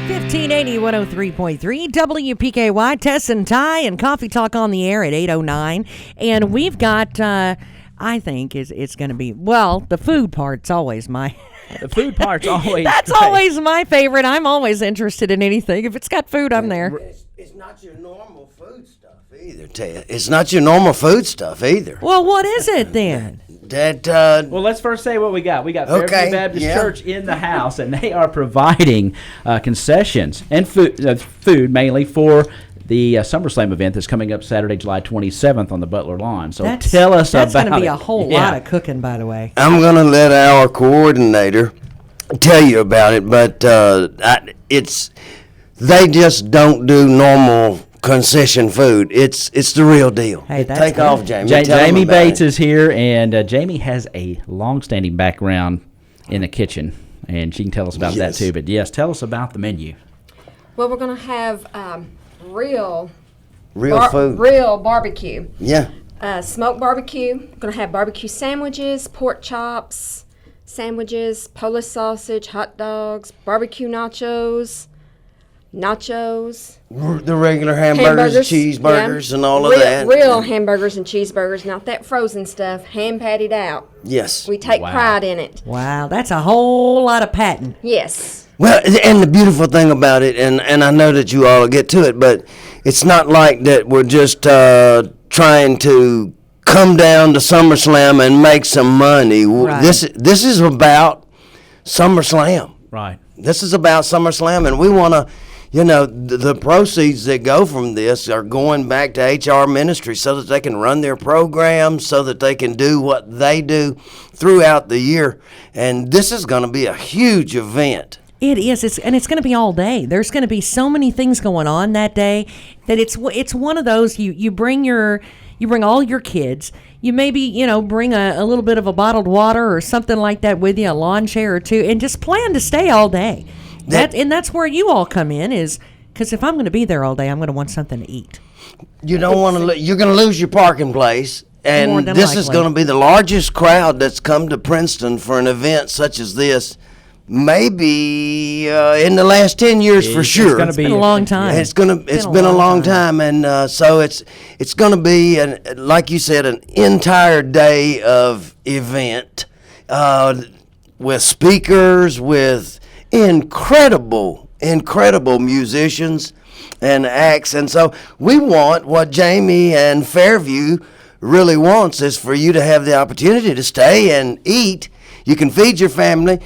1580 103.3 WPKY, Tess and Ty and Coffee Talk on the air at 8:09. And we've got, I think it's going to be, well, the food part's always my... The food part's always... That's great. always my favorite. I'm always interested in anything. If it's got food, I'm there. It's not your normal food stuff either, Ted. It's not your normal food stuff either. Well, what is it then? Well, let's first say what we got. We got Fairview Baptist Church in the house, and they are providing concessions and food mainly for the SummerSlam event that's coming up Saturday, July 27th on the Butler Lawn. So tell us about it. That's going to be a whole lot of cooking, by the way. I'm going to let our coordinator tell you about it, but they just don't do normal concession food. It's the real deal. Hey, that's Take good. off, Jamie. Jamie Bates is here, and Jamie has a long-standing background in the kitchen, and she can tell us about that too. But yes, tell us about the menu. Well, we're going to have real food. Real barbecue. Yeah. Smoked barbecue. We're going to have barbecue sandwiches, pork chops, sandwiches, Polish sausage, hot dogs, barbecue nachos. The regular hamburgers, cheeseburgers, and all of that. Real hamburgers and cheeseburgers, not that frozen stuff, hand patted out. Yes. We take pride in it. Wow, that's a whole lot of patting. Yes. Well, and the beautiful thing about it, and I know that you all will get to it, but it's not like that we're just trying to come down to SummerSlam and make some money. Right. This is about SummerSlam. Right. This is about SummerSlam, and we want to, the proceeds that go from this are going back to HR Ministry so that they can run their programs, so that they can do what they do throughout the year. And this is going to be a huge event. It is. It's going to be all day. There's going to be so many things going on that day that it's one of those you bring all your kids. You maybe, bring a little bit of a bottled water or something like that with you, a lawn chair or two, and just plan to stay all day. That's where you all come in, is because if I'm going to be there all day, I'm going to want something to eat. You don't want to. You're going to lose your parking place, and this is likely. going to be the largest crowd that's come to Princeton for an event such as this. Maybe in the last 10 years, for sure. It's been a long time. It's been a long time, and so it's going to be, like you said, an entire day of event with speakers, with incredible musicians and acts. And so we want, what Jamie and Fairview really wants is for you to have the opportunity to stay and eat. You can feed your family.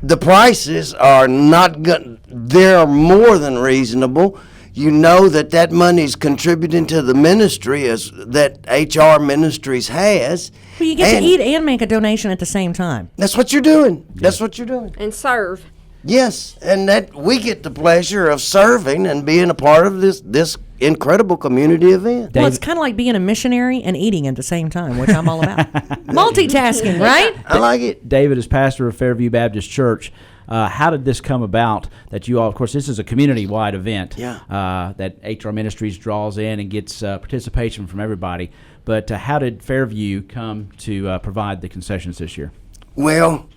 The prices are not good. They're more than reasonable. You know that money's contributing to the ministry as that HR Ministries has. Well, you get to eat and make a donation at the same time. That's what you're doing. That's what you're doing. And serve. Yes, and that we get the pleasure of serving and being a part of this incredible community event. Well, it's kind of like being a missionary and eating at the same time, which I'm all about. Multitasking, right? I like it. David is pastor of Fairview Baptist Church. How did this come about that you all, of course, this is a community-wide event that HR Ministries draws in and gets participation from everybody. But how did Fairview come to provide the concessions this year? Well,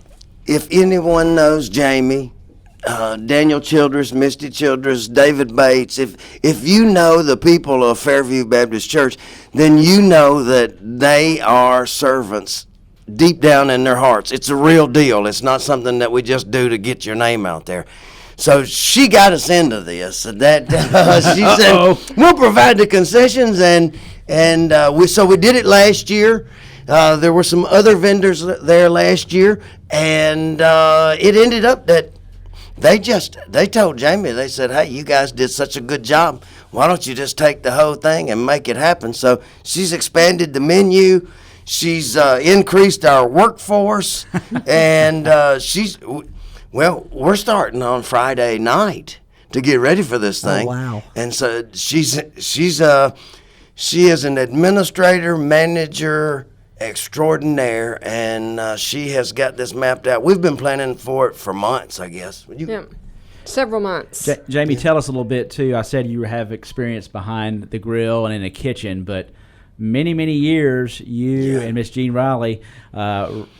if anyone knows Jamie, Daniel Childress, Misty Childress, David Bates, if you know the people of Fairview Baptist Church, then you know that they are servants deep down in their hearts. It's a real deal. It's not something that we just do to get your name out there. So she got us into this. She said, we'll provide the concessions, and we did it last year. There were some other vendors there last year, and it ended up that they told Jamie, they said, hey, you guys did such a good job. Why don't you just take the whole thing and make it happen? So she's expanded the menu. She's increased our workforce, and we're starting on Friday night to get ready for this thing. Oh, wow. And so she is an administrator, manager extraordinaire, and she has got this mapped out. We've been planning for it for months, I guess. Several months. Jamie, tell us a little bit, too. I said you have experience behind the grill and in the kitchen, but many years, you and Miss Jean Riley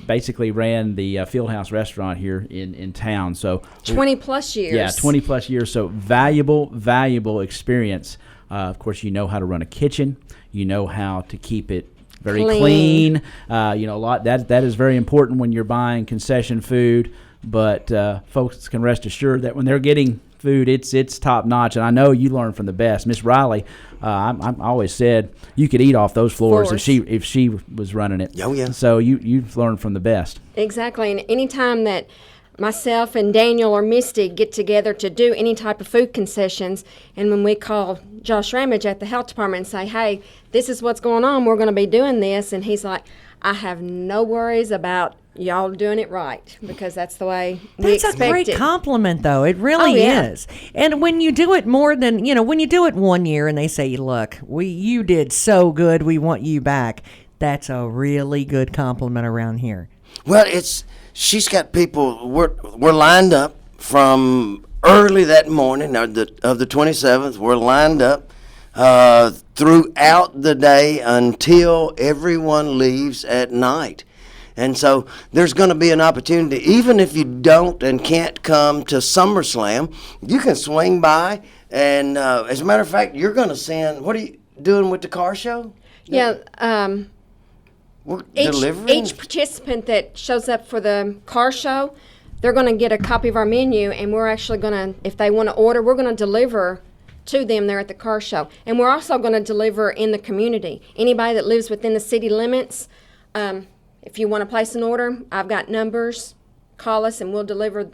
basically ran the Fieldhouse restaurant here in town. So 20 plus years. Yeah, 20 plus years. So valuable experience. Of course, you know how to run a kitchen. You know how to keep it very clean. A lot that is very important when you're buying concession food. But folks can rest assured that when they're getting food, it's top notch. And I know you learn from the best. Miss Riley, I always said you could eat off those floors if she was running it. Oh yeah. So you've learned from the best. Exactly. And anytime that myself and Daniel or Misty get together to do any type of food concessions, and when we call Josh Ramage at the health department and say, hey, this is what's going on, we're going to be doing this, and he's like, I have no worries about y'all doing it right, because that's the way we expect it. That's a great compliment, though. It really is. And when you do it more than, when you do it one year and they say, look, you did so good, we want you back, that's a really good compliment around here. Well, she's got people, we're lined up from early that morning of the 27th. We're lined up throughout the day until everyone leaves at night. And so there's going to be an opportunity, even if you don't and can't come to SummerSlam, you can swing by. And as a matter of fact, you're going to send, what are you doing with the car show? Yeah. Delivering? Each participant that shows up for the car show, they're going to get a copy of our menu, and we're actually going to, if they want to order, we're going to deliver to them there at the car show. And we're also going to deliver in the community. Anybody that lives within the city limits, if you want to place an order, I've got numbers. Call us, and we'll deliver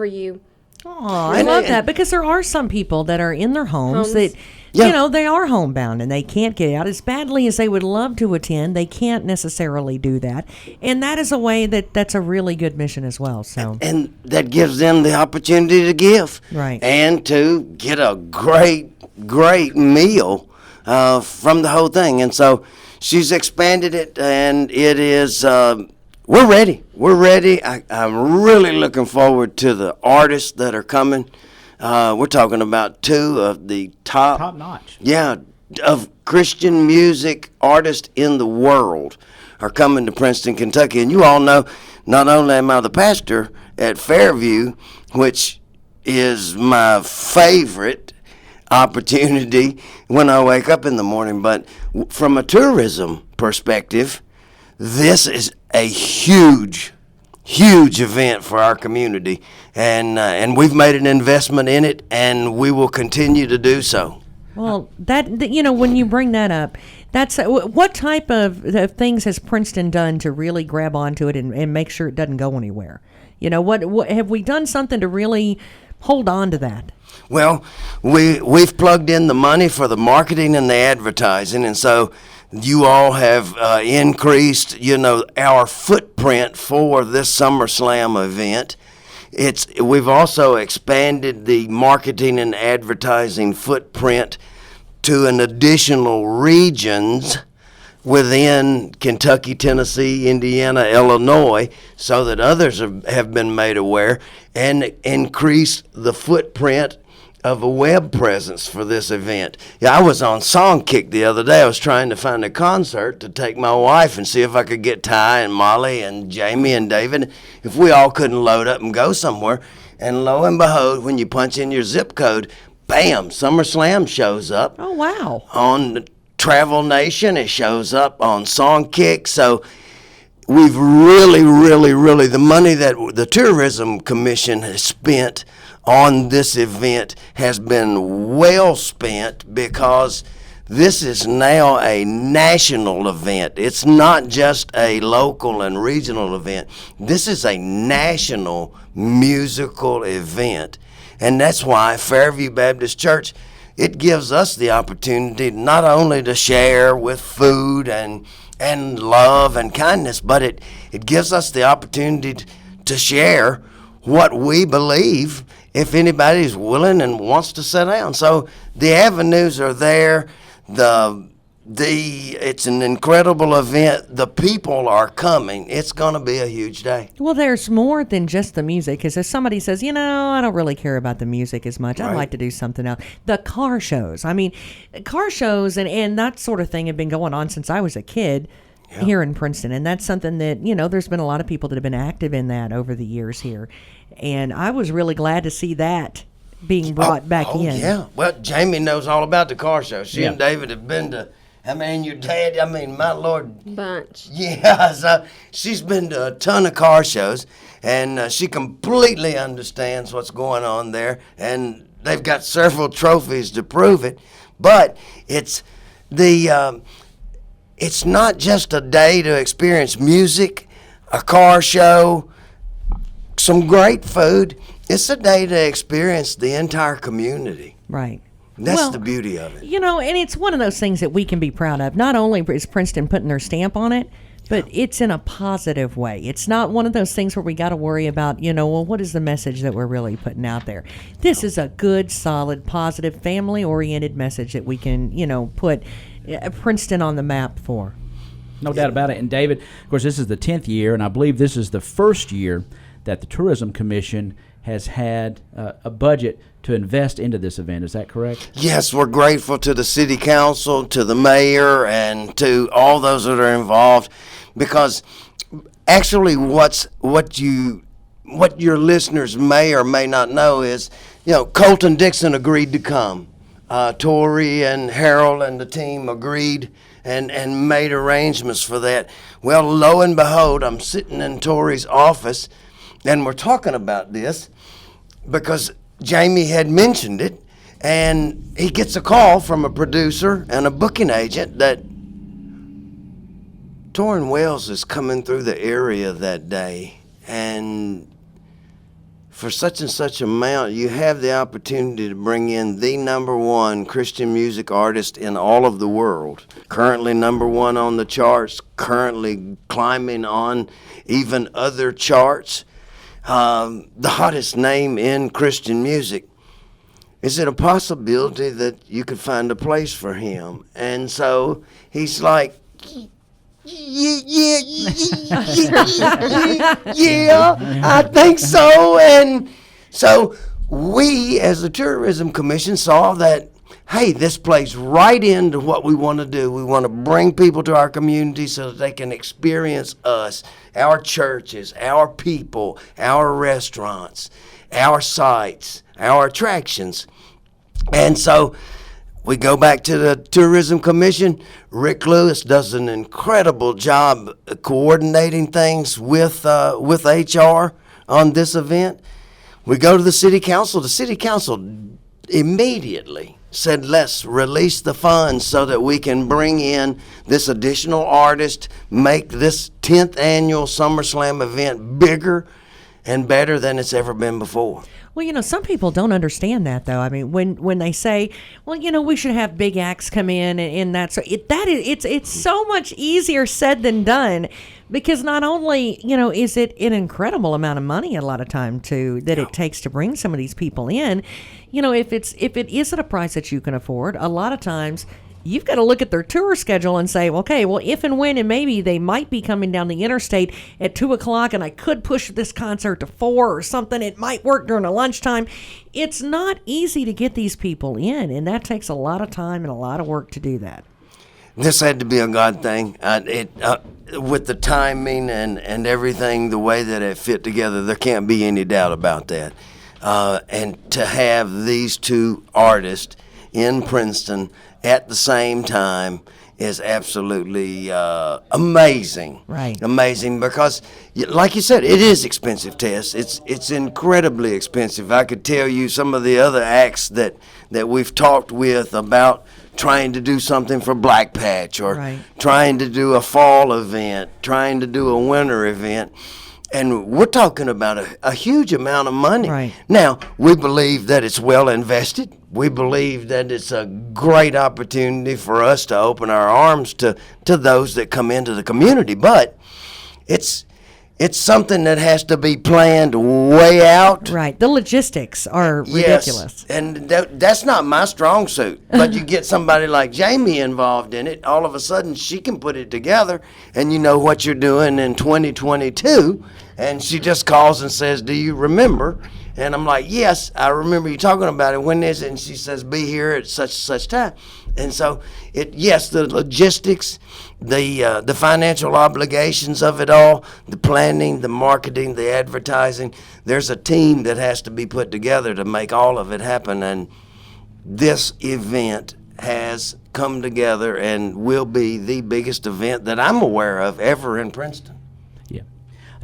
you. Oh, I love that, because there are some people that are in their homes. That, they are homebound and they can't get out as badly as they would love to attend. They can't necessarily do that, and that is a way that's a really good mission as well. So, and that gives them the opportunity to give, right, and to get a great meal from the whole thing. And so she's expanded it, and it is. We're ready. I'm really looking forward to the artists that are coming. We're talking about two of the top notch. Yeah, of Christian music artists in the world are coming to Princeton, Kentucky. And you all know, not only am I the pastor at Fairview, which is my favorite opportunity when I wake up in the morning, but from a tourism perspective, this is a huge event for our community, and we've made an investment in it, and we will continue to do so. Well, when you bring that up, that's what type of things has Princeton done to really grab onto it and make sure it doesn't go anywhere? What have we done something to really hold on to that? Well, we've plugged in the money for the marketing and the advertising, and so you all have increased, our footprint for this SummerSlam event. We've also expanded the marketing and advertising footprint to an additional regions within Kentucky, Tennessee, Indiana, Illinois, so that others have been made aware, and increased the footprint of a web presence for this event. Yeah, I was on Songkick the other day. I was trying to find a concert to take my wife and see if I could get Ty and Molly and Jamie and David, if we all couldn't load up and go somewhere. And lo and behold, when you punch in your zip code, bam, SummerSlam shows up. Oh, wow. On Travel Nation, it shows up on Songkick. So we've really, the money that the Tourism Commission has spent on this event has been well spent, because this is now a national event. It's not just a local and regional event. This is a national musical event. And that's why Fairview Baptist Church, it gives us the opportunity not only to share with food and love and kindness, but it gives us the opportunity to share what we believe, if anybody's willing and wants to sit down. So the avenues are there. The It's an incredible event. The people are coming. It's going to be a huge day. Well, there's more than just the music. Because if somebody says, I don't really care about the music as much. I'd like to do something else. The car shows. I mean, car shows and that sort of thing have been going on since I was a kid here in Princeton. And that's something that, there's been a lot of people that have been active in that over the years here. And I was really glad to see that being brought back in. Yeah. Well, Jamie knows all about the car show. She and David have been to... your dad, my Lord. Bunch. Yeah, so she's been to a ton of car shows, and she completely understands what's going on there, and they've got several trophies to prove it. But it's not just a day to experience music, a car show, some great food. It's a day to experience the entire community. Right. That's the beauty of it. And it's one of those things that we can be proud of. Not only is Princeton putting their stamp on it, but it's in a positive way. It's not one of those things where we got to worry about, what is the message that we're really putting out there? This is a good, solid, positive, family-oriented message that we can, put Princeton on the map for. No doubt about it. And David, of course, this is the 10th year, and I believe this is the first year that the Tourism Commission has had a budget to invest into this event. Is that correct? Yes, we're grateful to the city council, to the mayor, and to all those that are involved, because actually what your listeners may or may not know is, Colton Dixon agreed to come. Tori and Harold and the team agreed and made arrangements for that. Well, lo and behold, I'm sitting in Tori's office, and we're talking about this because Jamie had mentioned it, and he gets a call from a producer and a booking agent that Torrin Wells is coming through the area that day, and for such and such amount, you have the opportunity to bring in the #1 Christian music artist in all of the world. Currently #1 on the charts, currently climbing on even other charts. The hottest name in Christian music. Is it a possibility that you could find a place for him? And so he's like, yeah, I think so. And so we, as the Tourism Commission, saw that, hey, this plays right into what we want to do. We want to bring people to our community so that they can experience us, our churches, our people, our restaurants, our sites, our attractions. And so we go back to the Tourism Commission. Rick Lewis does an incredible job coordinating things with HR on this event. We go to the City Council. The City Council immediately said, let's release the funds so that we can bring in this additional artist, make this 10th annual SummerSlam event bigger and better than it's ever been before. Well, some people don't understand that, though. I mean, when they say, well, we should have big acts come in and that's it's so much easier said than done, because not only, is it an incredible amount of money a lot of time too that it takes to bring some of these people in. If it is at a price that you can afford, a lot of times you've got to look at their tour schedule and say, okay, well, if and when and maybe they might be coming down the interstate at 2:00 and I could push this concert to 4 or something. It might work during a lunchtime. It's not easy to get these people in, and that takes a lot of time and a lot of work to do that. This had to be a God thing. With the timing and everything, the way that it fit together, there can't be any doubt about that. And to have these two artists in Princeton at the same time is absolutely amazing. Right. Amazing, because, like you said, it is expensive, Tess. It's incredibly expensive. I could tell you some of the other acts that we've talked with about trying to do something for Black Patch, or trying to do a fall event, trying to do a winter event. And we're talking about a huge amount of money. Right. Now, we believe that it's well invested. We believe that it's a great opportunity for us to open our arms to those that come into the community. But it's something that has to be planned way out. Right. The logistics are ridiculous. Yes, and that's not my strong suit. But you get somebody like Jamie involved in it, all of a sudden she can put it together, and you know what you're doing in 2022. And she just calls and says, "Do you remember?" And I'm like, "Yes, I remember you talking about it. When is it?" And she says, "Be here at such and such time." And so, yes, the logistics, the financial obligations of it all, the planning, the marketing, the advertising, there's a team that has to be put together to make all of it happen. And this event has come together and will be the biggest event that I'm aware of ever in Princeton. Yeah.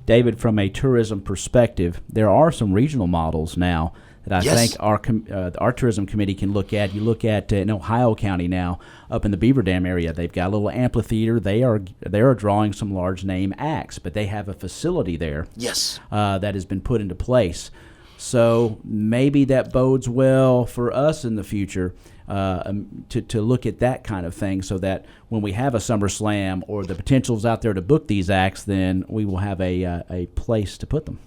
David, from a tourism perspective, there are some regional models now that I think our tourism committee can look at. You look at in Ohio County now, up in the Beaver Dam area, they've got a little amphitheater. They are drawing some large name acts, but they have a facility there. Yes. That has been put into place. So maybe that bodes well for us in the future to look at that kind of thing, so that when we have a SummerSlam or the potential's out there to book these acts, then we will have a place to put them.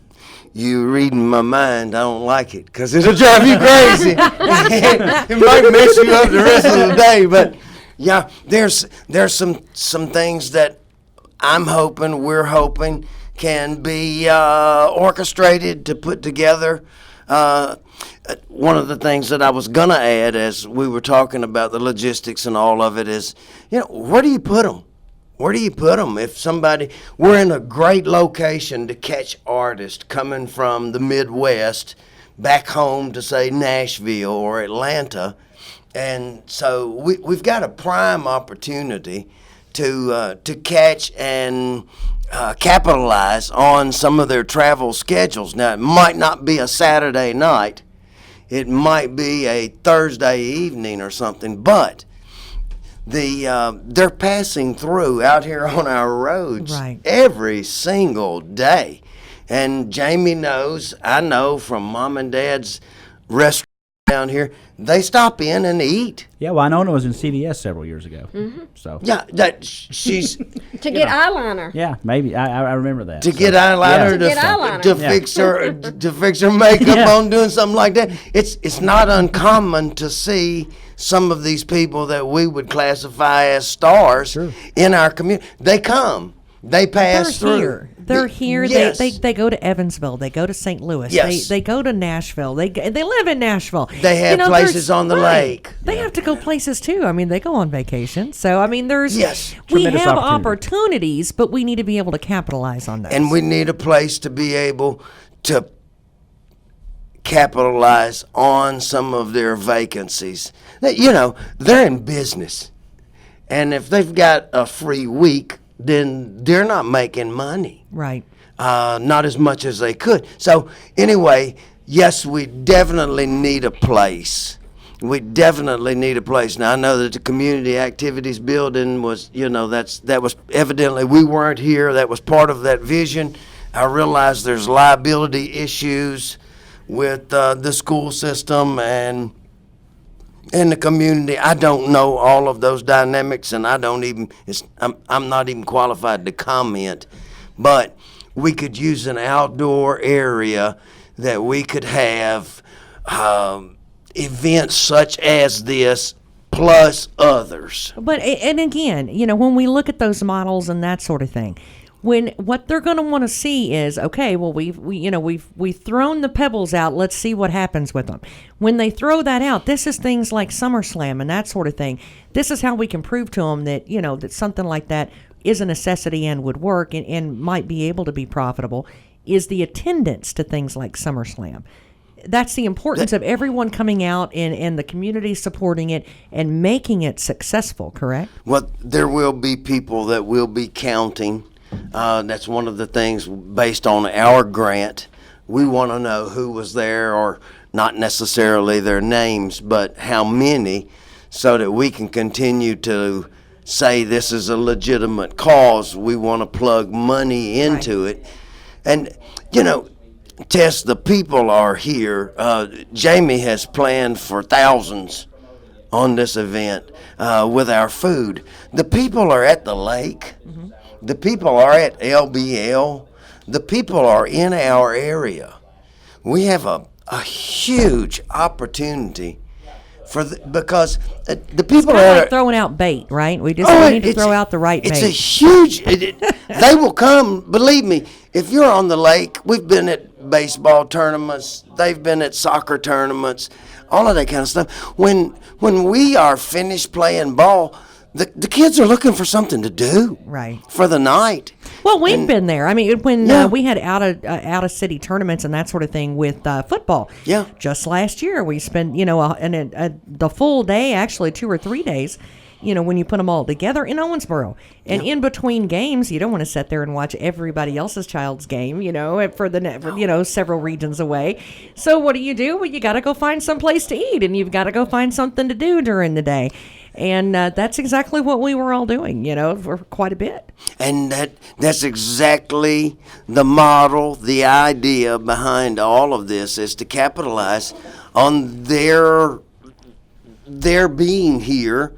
You reading my mind, I don't like it, because it'll drive you crazy. It might mess you up the rest of the day, but yeah, there's some things that we're hoping can be orchestrated to put together. One of the things that I was going to add as we were talking about the logistics and all of it is, where do you put them? Where do you put them? If we're in a great location to catch artists coming from the Midwest back home to, say, Nashville or Atlanta. And so we've got a prime opportunity to catch and capitalize on some of their travel schedules. Now, it might not be a Saturday night. It might be a Thursday evening or something, but they're passing through out here on our roads every single day. And Jamie knows, I know from Mom and Dad's restaurant down here, they stop in and eat. Yeah, well, I know it was in CVS several years ago. Mm-hmm. So yeah, she's to get eyeliner. Yeah, maybe I remember that. To get eyeliner, to fix her makeup on, doing something like that. It's not uncommon to see some of these people that we would classify as stars in our community. They come. They pass through. They're here. Yes. They go to Evansville. They go to St. Louis. Yes. They go to Nashville. They live in Nashville. They have places on the lake. They have to go places too. I mean, they go on vacation. So I mean, we tremendous have opportunity. opportunities, but we need to be able to capitalize on those. And we need a place to be able to capitalize on some of their vacancies. They're in business, and if they've got a free week, then they're not making money. Right. Not as much as they could. So anyway, yes, we definitely need a place. We definitely need a place. Now, I know that the community activities building was, that was evidently, we weren't here. That was part of that vision. I realize there's liability issues with the school system and in the community. I don't know all of those dynamics, and I'm not even qualified to comment. But we could use an outdoor area that we could have events such as this, plus others. But and again, when we look at those models and that sort of thing, what they're going to want to see is, okay, well, we've thrown the pebbles out. Let's see what happens with them. When they throw that out, this is things like SummerSlam and that sort of thing. This is how we can prove to them that that something like that is a necessity and would work and might be able to be profitable. Is the attendance to things like SummerSlam. That's the importance of everyone coming out and the community supporting it and making it successful. Correct? Well, there will be people that will be counting. That's one of the things based on our grant. We want to know who was there, or not necessarily their names, but how many, so that we can continue to say this is a legitimate cause. We want to plug money into it. And, Tess, the people are here. Jamie has planned for thousands on this event with our food. The people are at the lake. Mm-hmm. The people are at LBL. the people are in our area. We have a huge opportunity because the people It's kind of like throwing out bait, right? We need to throw out the right bait. It's a huge. They will come. Believe me, if you're on the lake, we've been at baseball tournaments. They've been at soccer tournaments. All of that kind of stuff. When we are finished playing ball, the kids are looking for something to do. Right. For the night. Well, we've been there. I mean, when we had out of city tournaments and that sort of thing with football. Yeah. Just last year, we spent the full day, actually 2 or 3 days. When you put them all together in Owensboro, and in between games, you don't want to sit there and watch everybody else's child's game. For several regions away. So what do? Well, you got to go find some place to eat, and you've got to go find something to do during the day. And that's exactly what we were all doing, for quite a bit. And that's exactly the model, the idea behind all of this is to capitalize on their being here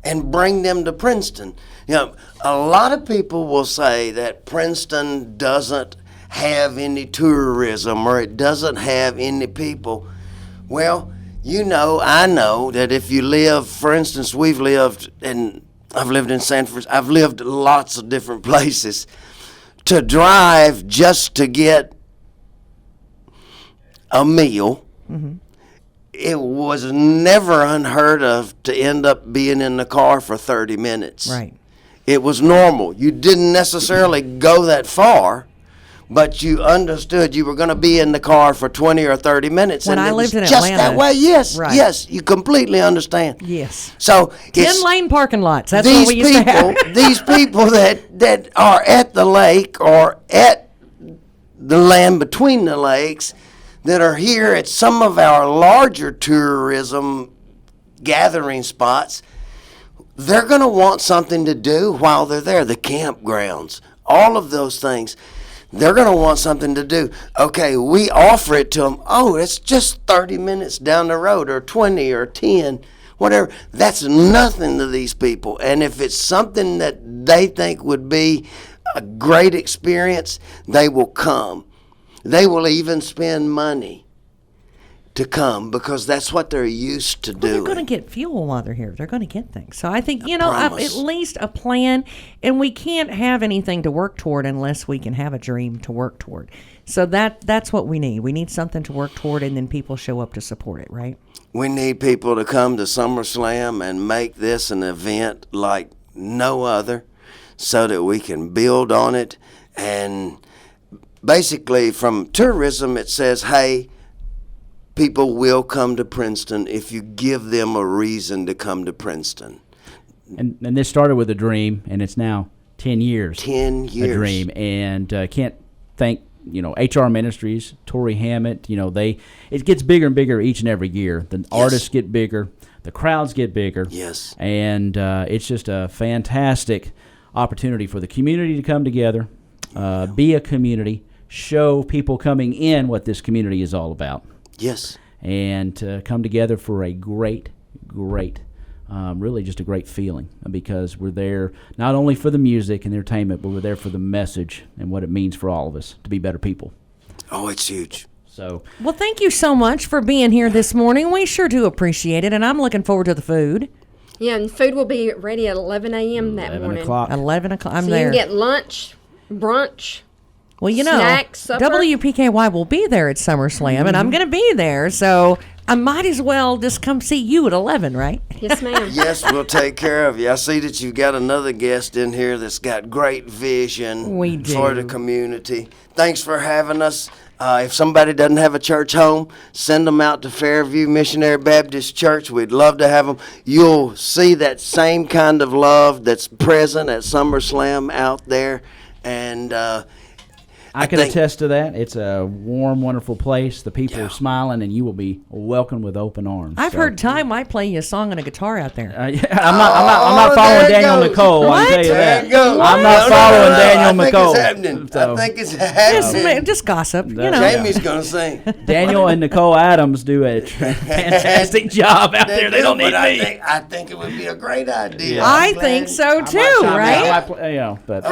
and bring them to Princeton. A lot of people will say that Princeton doesn't have any tourism or it doesn't have any people. Well, I know that if you live, for instance, I've lived in San Francisco, I've lived lots of different places. To drive just to get a meal, it was never unheard of to end up being in the car for 30 minutes. Right. It was normal. You didn't necessarily go that far, but you understood you were going to be in the car for 20 or 30 minutes. When and I it lived was in just Atlanta. that way. Yes, Right. yes, you completely understand. Yes. So 10-lane parking lots. That's what we used to have. These people that are at the lake or at the land between the lakes that are here at some of our larger tourism gathering spots, they're going to want something to do while they're there. The campgrounds, all of those things. They're going to want something to do. Okay, we offer it to them. Oh, it's just 30 minutes down the road or 20 or 10, whatever. That's nothing to these people. And if it's something that they think would be a great experience, they will come. They will even spend money to come because that's what they're used to doing. They're going to get fuel while they're here. They're going to get things. So I think, promise. at least a plan. And we can't have anything to work toward unless we can have a dream to work toward. So that's what we need. We need something to work toward, and then people show up to support it, right? We need people to come to SummerSlam and make this an event like no other so that we can build on it. And basically, from tourism, it says, hey, people will come to Princeton if you give them a reason to come to Princeton. And this started with a dream, and it's now 10 years. 10 years. A dream. And can't thank, HR Ministries, Tori Hammett. It gets bigger and bigger each and every year. The artists get bigger. The crowds get bigger. Yes. And it's just a fantastic opportunity for the community to come together, be a community, show people coming in what this community is all about. Yes. And to come together for a great, really just a great feeling, because we're there not only for the music and entertainment, but we're there for the message and what it means for all of us to be better people. Oh, it's huge. So, well, thank you so much for being here this morning. We sure do appreciate it, and I'm looking forward to the food. Yeah, and food will be ready at 11 a.m. that 11 morning. o'clock. 11 o'clock. I'm So there. you can get lunch, brunch. Well, Snacks, supper? WPKY will be there at SummerSlam, and I'm going to be there, so I might as well just come see you at 11, right? Yes, ma'am. Yes, we'll take care of you. I see that you've got another guest in here that's got great vision We do. for the community. Thanks for having us. If somebody doesn't have a church home, send them out to Fairview Missionary Baptist Church. We'd love to have them. You'll see that same kind of love that's present at SummerSlam out there, and I can attest to that. It's a warm, wonderful place. The people are smiling, and you will be welcomed with open arms. I've heard Ty might play you a song and a guitar out there. I'm not following Daniel Nicole. I can tell you that. I'm not following Daniel Nicole. I think it's happening. Just gossip, Jamie's going to sing. Daniel and Nicole Adams do a fantastic job out there. They don't need me. I think it would be a great idea. I think so too, right? But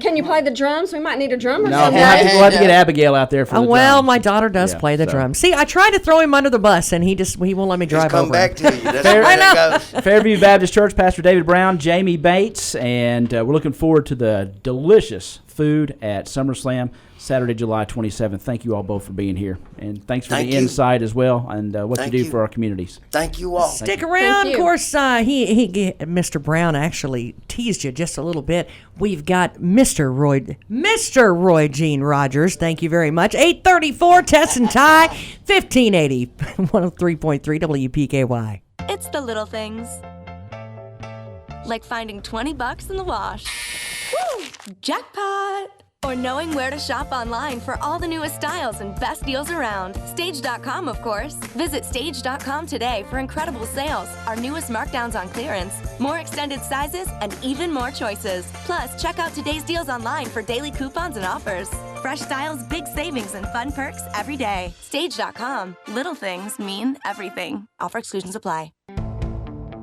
Can you play the drums? We might need a drummer. No, we'll have to get Abigail out there for the well, drums. my daughter does play the drums. See, I tried to throw him under the bus, and he won't let me drive over. Come back to you. That's Fair, where that goes. Fairview Baptist Church, Pastor David Brown, Jamie Bates, and we're looking forward to the delicious food at SummerSlam, Saturday, July 27th. Thank you all both for being here, and thanks for the insight as well, and what you do for our communities. Thank you all. Stick around. Of course, Mr. Brown actually teased you just a little bit. We've got Mr. Roy Gene Rogers. Thank you very much. 834 Tess and Ty, 1580, 103.3 WPKY. It's the little things. Like finding $20 in the wash. Woo! Jackpot! Or knowing where to shop online for all the newest styles and best deals around. Stage.com, of course. Visit Stage.com today for incredible sales, our newest markdowns on clearance, more extended sizes, and even more choices. Plus, check out today's deals online for daily coupons and offers. Fresh styles, big savings, and fun perks every day. Stage.com. Little things mean everything. Offer exclusions apply.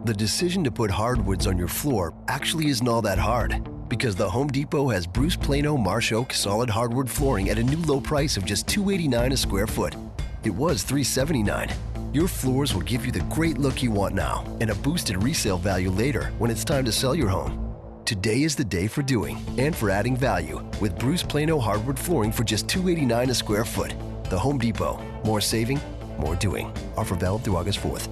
The decision to put hardwoods on your floor actually isn't all that hard, because the Home Depot has Bruce Plano Marsh Oak solid hardwood flooring at a new low price of just $289 a square foot. It was $379. Your floors will give you the great look you want now and a boosted resale value later when it's time to sell your home. Today is the day for doing and for adding value with Bruce Plano hardwood flooring for just $289 a square foot. The Home Depot. More saving, more doing. Offer valid through August 4th.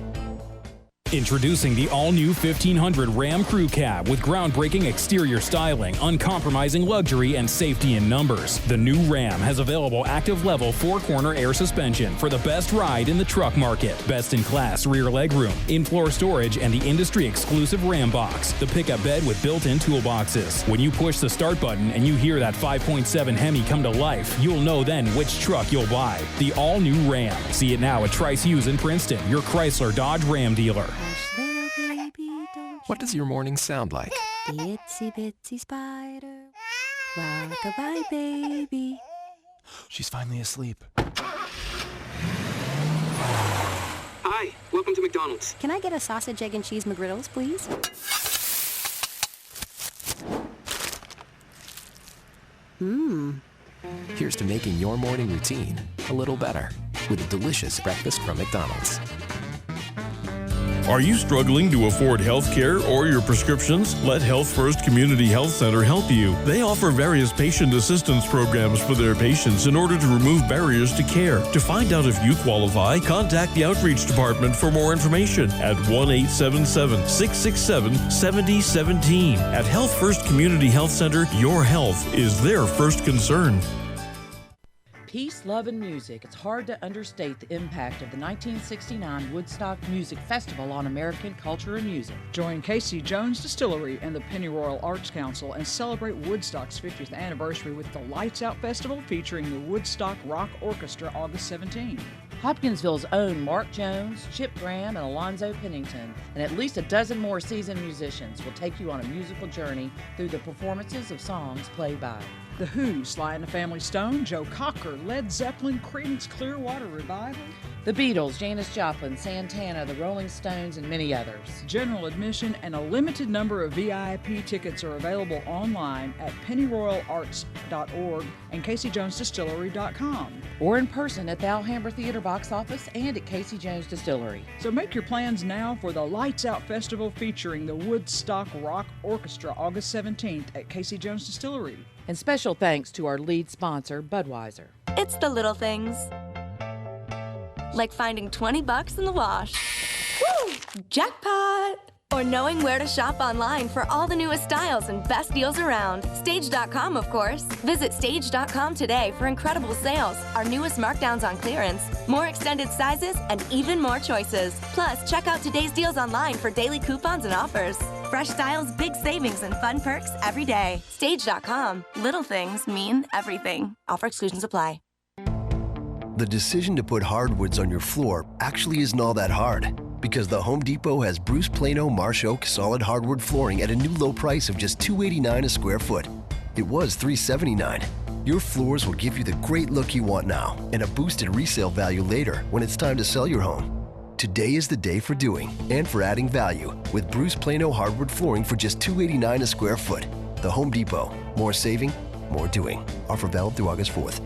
Introducing the all-new 1500 Ram Crew Cab with groundbreaking exterior styling, uncompromising luxury, and safety in numbers. The new Ram has available active-level 4-corner air suspension for the best ride in the truck market. Best-in-class rear legroom, in-floor storage, and the industry-exclusive Ram Box, the pickup bed with built-in toolboxes. When you push the start button and you hear that 5.7 Hemi come to life, you'll know then which truck you'll buy. The all-new Ram. See it now at Trice Hughes in Princeton, your Chrysler Dodge Ram dealer. What does your morning sound like? The itsy bitsy spider, rock-a-bye baby. She's finally asleep. Hi, welcome to McDonald's. Can I get a sausage, egg, and cheese McGriddles, please? Here's to making your morning routine a little better with a delicious breakfast from McDonald's. Are you struggling to afford health care or your prescriptions? Let Health First Community Health Center help you. They offer various patient assistance programs for their patients in order to remove barriers to care. To find out if you qualify, contact the Outreach Department for more information at 1-877-667-7017. At Health First Community Health Center, your health is their first concern. Peace, love, and music. It's hard to understate the impact of the 1969 Woodstock Music Festival on American culture and music. Join Casey Jones Distillery and the Pennyroyal Arts Council and celebrate Woodstock's 50th anniversary with the Lights Out Festival featuring the Woodstock Rock Orchestra August 17. Hopkinsville's own Mark Jones, Chip Graham, and Alonzo Pennington, and at least a dozen more seasoned musicians will take you on a musical journey through the performances of songs played by The Who, Sly and the Family Stone, Joe Cocker, Led Zeppelin, Creedence Clearwater Revival, The Beatles, Janis Joplin, Santana, The Rolling Stones, and many others. General admission and a limited number of VIP tickets are available online at pennyroyalarts.org and CaseyJonesDistillery.com. Or in person at the Alhambra Theater box office and at Casey Jones Distillery. So make your plans now for the Lights Out Festival featuring the Woodstock Rock Orchestra August 17th at Casey Jones Distillery. And special thanks to our lead sponsor, Budweiser. It's the little things. Like finding $20 in the wash. Woo! Jackpot! Or knowing where to shop online for all the newest styles and best deals around. Stage.com, of course. Visit Stage.com today for incredible sales, our newest markdowns on clearance, more extended sizes, and even more choices. Plus, check out today's deals online for daily coupons and offers. Fresh styles, big savings, and fun perks every day. Stage.com. Little things mean everything. Offer exclusions apply. The decision to put hardwoods on your floor actually isn't all that hard, because the Home Depot has Bruce Plano Marsh Oak solid hardwood flooring at a new low price of just $289 a square foot. It was $379. Your floors will give you the great look you want now and a boosted resale value later when it's time to sell your home. Today is the day for doing and for adding value with Bruce Plano hardwood flooring for just $289 a square foot. The Home Depot. More saving, more doing. Offer valid through August 4th.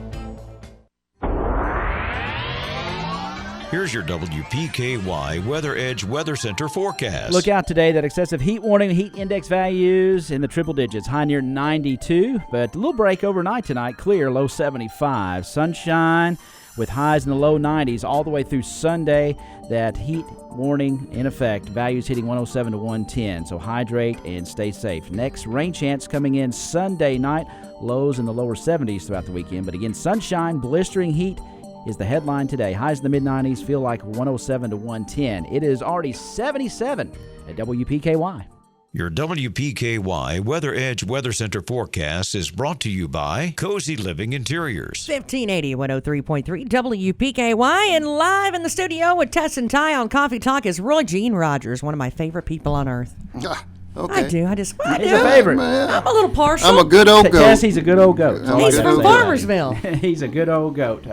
Here's your WPKY Weather Edge Weather Center forecast. Look out today. That excessive heat warning, heat index values in the triple digits, high near 92, but a little break overnight tonight, clear, low 75. Sunshine with highs in the low 90s all the way through Sunday. That heat warning in effect, values hitting 107 to 110, so hydrate and stay safe. Next, rain chance coming in Sunday night, lows in the lower 70s throughout the weekend, but again, sunshine, blistering heat is the headline today. Highs in the mid-90s, feel like 107 to 110. It is already 77 at WPKY. Your WPKY Weather Edge Weather Center forecast is brought to you by Cozy Living Interiors. 1580 103.3 WPKY, and live in the studio with Tess and Ty on Coffee Talk is Roy Gene Rogers, one of my favorite people on earth. Okay. I do. He's a favorite. I'm a little partial. I'm a good old goat. Yes, he's a good old goat. He's from Farmersville. He's a good old goat.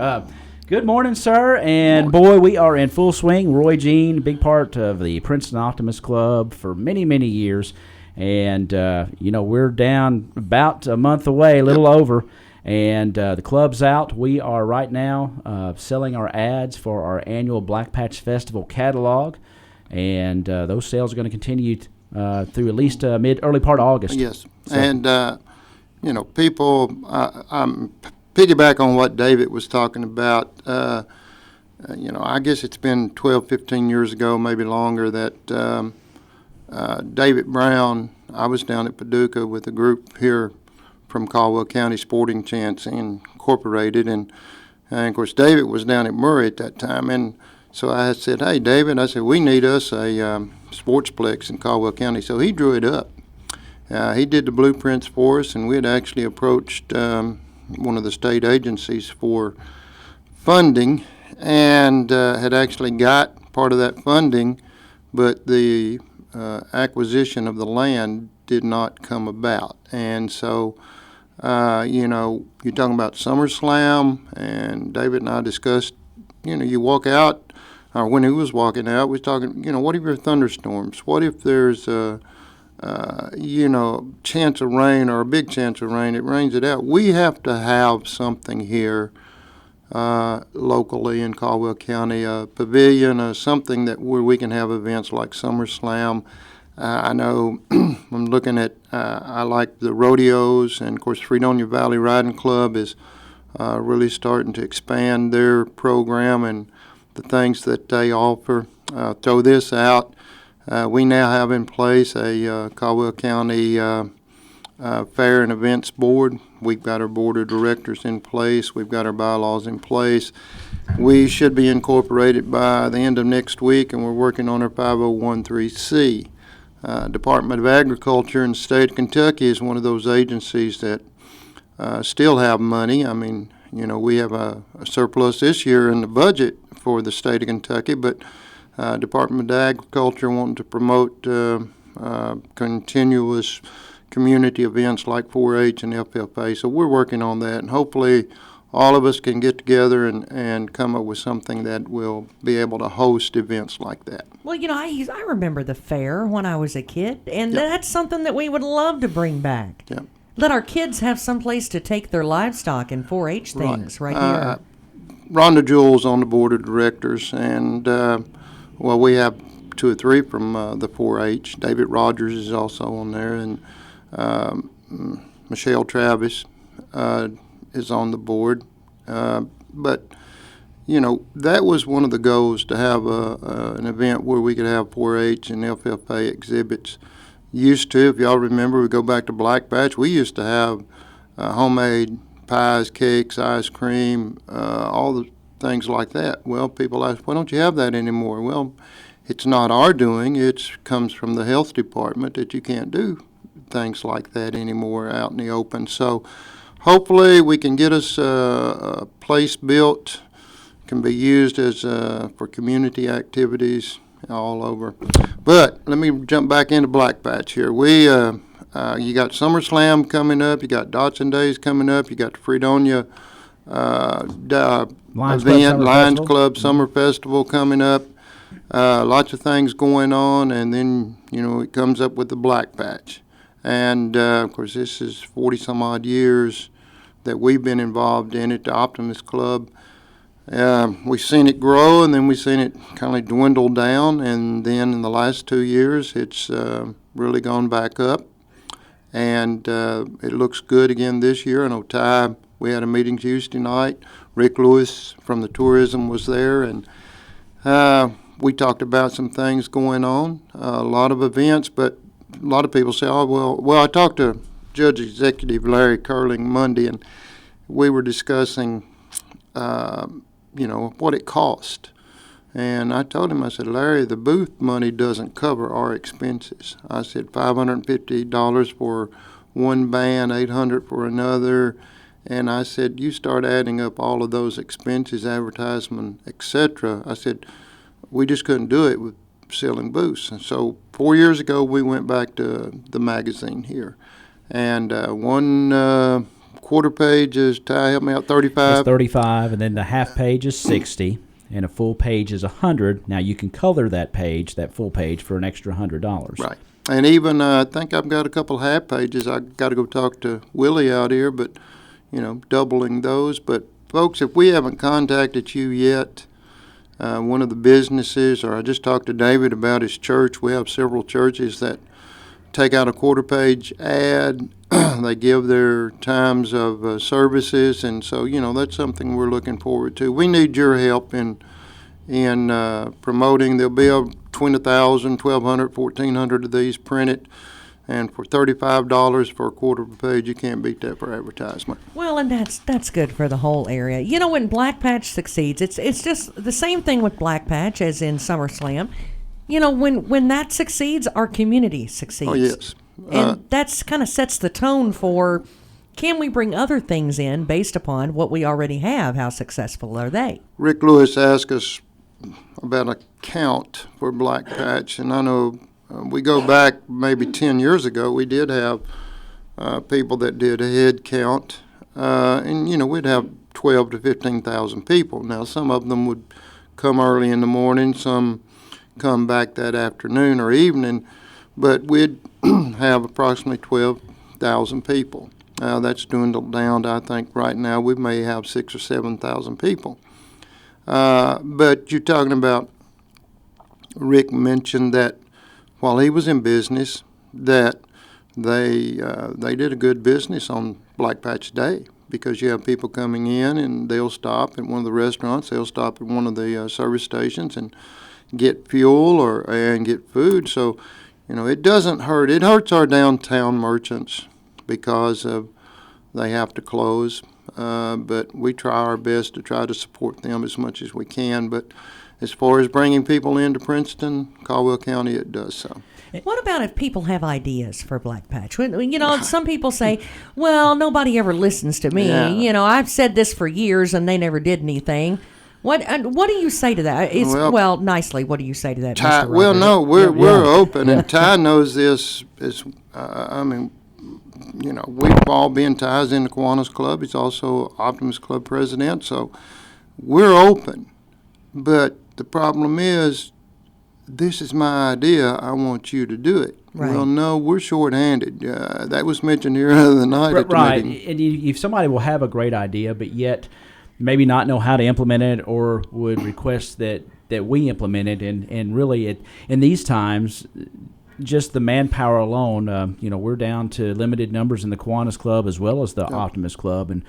Good morning, sir. And boy, we are in full swing. Roy Gene, big part of the Princeton Optimist Club for many, many years. And, we're down about a month away, a little over. And the club's out. We are right now selling our ads for our annual Black Patch Festival catalog. And those sales are going to continue through at least early part of August. Yes. So. And, people, I'm piggyback on what David was talking about. I guess it's been 12, 15 years ago, maybe longer, that David Brown, I was down at Paducah with a group here from Caldwell County Sporting Chance Incorporated, and of course David was down at Murray at that time, and so I said, hey David, I said, we need us a sportsplex in Caldwell County. So he drew it up. He did the blueprints for us, and we had actually approached one of the state agencies for funding, and had actually got part of that funding, but the acquisition of the land did not come about. And so, you're talking about SummerSlam, and David and I discussed, you walk out, or when he was walking out, we was talking, what if there are thunderstorms? What if there's chance of rain or a big chance of rain? It rains it out. We have to have something here locally in Caldwell County, a pavilion, something where we can have events like SummerSlam. I know I'm looking at, I like the rodeos, and of course Fredonia Valley Riding Club is really starting to expand their program and the things that they offer. Throw this out. We now have in place a Caldwell County Fair and Events Board. We've got our board of directors in place. We've got our bylaws in place. We should be incorporated by the end of next week, and we're working on our 5013C. Department of Agriculture in the state of Kentucky is one of those agencies that still have money. I mean, we have a surplus this year in the budget for the state of Kentucky, but Department of Agriculture wanting to promote continuous community events like 4-H and FFA. So we're working on that, and hopefully all of us can get together and come up with something that will be able to host events like that. Well, I remember the fair when I was a kid, and that's something that we would love to bring back. Yep. Let our kids have some place to take their livestock and 4-H things right here. Rhonda Jewell's on the board of directors, and we have 2 or 3 from the 4-H. David Rogers is also on there, and Michelle Travis is on the board. But, that was one of the goals, to have an event where we could have 4-H and FFA exhibits. Used to, if y'all remember, we go back to Black Batch, we used to have homemade pies, cakes, ice cream, all the things like that. Well, people ask, why don't you have that anymore? Well, it's not our doing. It comes from the health department that you can't do things like that anymore out in the open. So hopefully we can get us a place built, can be used as for community activities all over. But let me jump back into Black Patch here. We you got SummerSlam coming up, you got Dotson Days coming up, you got the Fredonia Lions Club Summer Festival coming up. Lots of things going on, and then it comes up with the Black Patch, and of course this is 40 some odd years that we've been involved in it, the Optimist Club. We've seen it grow, and then we've seen it kind of dwindle down, and then in the last 2 years, it's really gone back up, and it looks good again this year. I know Ty, we had a meeting Tuesday night. Rick Lewis from the tourism was there, and we talked about some things going on, a lot of events, but a lot of people say, oh, well, I talked to Judge Executive Larry Curling Monday, and we were discussing, what it cost. And I told him, I said, Larry, the booth money doesn't cover our expenses. I said, $550 for one band, $800 for another. And I said, you start adding up all of those expenses, advertisement, etc. I said, we just couldn't do it with selling booths. And so 4 years ago, we went back to the magazine here. And one quarter page is, Ty, help me out, 35? It's 35, and then the half page is 60, and a full page is 100. Now, you can color that page, that full page, for an extra $100. Right. And even, I think I've got a couple half pages. I got to go talk to Willie out here, but, doubling those. But, folks, if we haven't contacted you yet, one of the businesses, or I just talked to David about his church. We have several churches that take out a quarter-page ad. They give their times of services, and so, that's something we're looking forward to. We need your help in promoting. There'll be between 1,000, 1,200, 1,400 of these printed, and for $35 for a quarter of a page, you can't beat that for advertisement. Well, and that's good for the whole area. When Black Patch succeeds, it's just the same thing with Black Patch as in SummerSlam. When that succeeds, our community succeeds. Oh, yes. And that's kind of sets the tone for, can we bring other things in based upon what we already have? How successful are they? Rick Lewis asked us about a count for Black Patch, and I know we go back maybe 10 years ago, we did have people that did a head count, and we'd have 12 to 15,000 people. Now, some of them would come early in the morning, some come back that afternoon or evening, but we'd have approximately 12,000 people. That's dwindled down to, I think, right now we may have 6,000 or 7,000 people. But you're talking about, Rick mentioned that while he was in business, that they did a good business on Black Patch Day, because you have people coming in and they'll stop at one of the restaurants, they'll stop at one of the service stations and get fuel and get food. So, it doesn't hurt. It hurts our downtown merchants because they have to close. But we try our best to try to support them as much as we can. But as far as bringing people into Princeton, Caldwell County, it does so. What about if people have ideas for Black Patch? Some people say, well, nobody ever listens to me. Yeah. I've said this for years and they never did anything. What do you say to that? Nicely, what do you say to that, Ty, Mr. well, no, we're open, and Yeah. Ty knows this. We've all been Ty's in the Kiwanis Club. He's also Optimist Club president, so we're open. But the problem is, this is my idea. I want you to do it. Right. Well, no, we're short-handed. That was mentioned here the other night at the right. meeting. And if somebody will have a great idea, but yet maybe not know how to implement it, or would request that we implement it, and really in these times, just the manpower alone, we're down to limited numbers in the Kiwanis Club as well as the Optimist Club, and